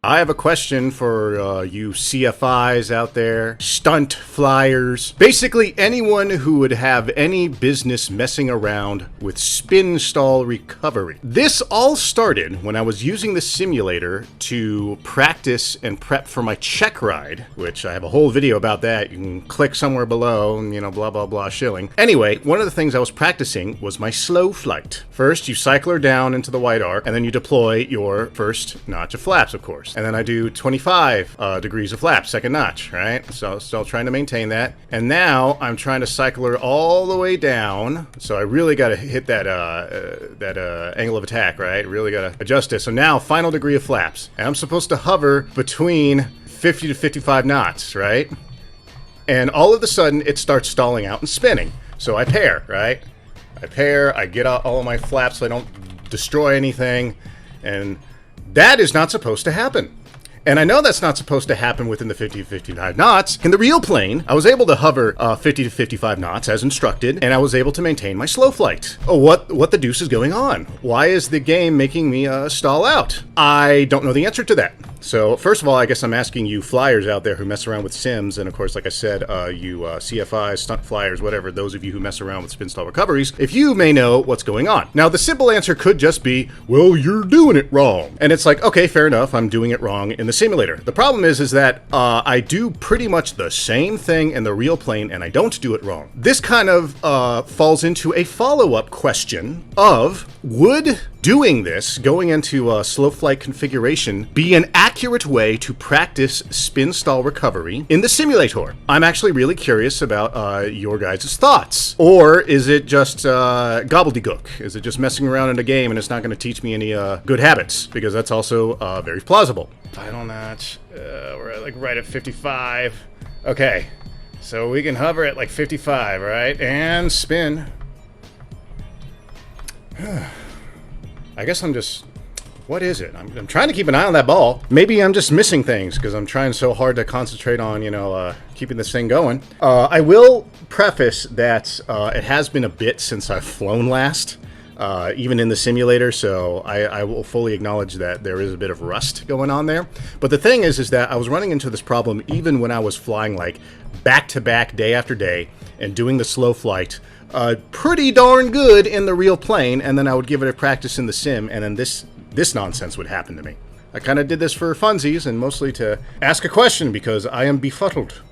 I have a question for you CFIs out there, stunt flyers, basically anyone who would have any business messing around with spin stall recovery. This all started when I was using the simulator to practice and prep for my check ride, which I have a whole video about that. You can click somewhere below and, blah, blah, blah, shilling. Anyway, one of the things I was practicing was my slow flight. First, you cycle her down into the white arc, and then you deploy your first notch of flaps, of course. And then I do 25 degrees of flaps, second notch, right? So still trying to maintain that. And now I'm trying to cycle her all the way down. So I really got to hit that angle of attack, right? Really got to adjust it. So now final degree of flaps. And I'm supposed to hover between 50 to 55 knots, right? And all of a sudden it starts stalling out and spinning. So I pare, right? I get out all of my flaps so I don't destroy anything. And that is not supposed to happen. And I know that's not supposed to happen within the 50 to 55 knots. In the real plane, I was able to hover 50 to 55 knots as instructed, and I was able to maintain my slow flight. Oh, what the deuce is going on? Why is the game making me stall out? I don't know the answer to that. So first of all, I guess I'm asking you flyers out there who mess around with sims, and of course, like I said, you CFIs, stunt flyers, whatever, those of you who mess around with spin stall recoveries, if you may know what's going on. Now, the simple answer could just be, well, you're doing it wrong. And it's like, okay, fair enough, I'm doing it wrong in the simulator. The problem is that I do pretty much the same thing in the real plane, and I don't do it wrong. This kind of falls into a follow-up question of, would doing this, going into slow flight configuration, be an accurate way to practice spin stall recovery in the simulator? I'm actually really curious about your guys' thoughts. Or is it just gobbledygook? Is it just messing around in a game and it's not going to teach me any good habits? Because that's also very plausible. Final notch. We're at, like, right at 55. Okay, so we can hover at like 55, right? And spin. I guess I'm just... What is it? I'm trying to keep an eye on that ball. Maybe I'm just missing things because I'm trying so hard to concentrate on, keeping this thing going. I will preface that it has been a bit since I've flown last, even in the simulator, so I will fully acknowledge that there is a bit of rust going on there. But the thing is that I was running into this problem even when I was flying, like, back-to-back, day after day, and doing the slow flight pretty darn good in the real plane, and then I would give it a practice in the sim, and then this nonsense would happen to me. I kind of did this for funsies and mostly to ask a question because I am befuddled.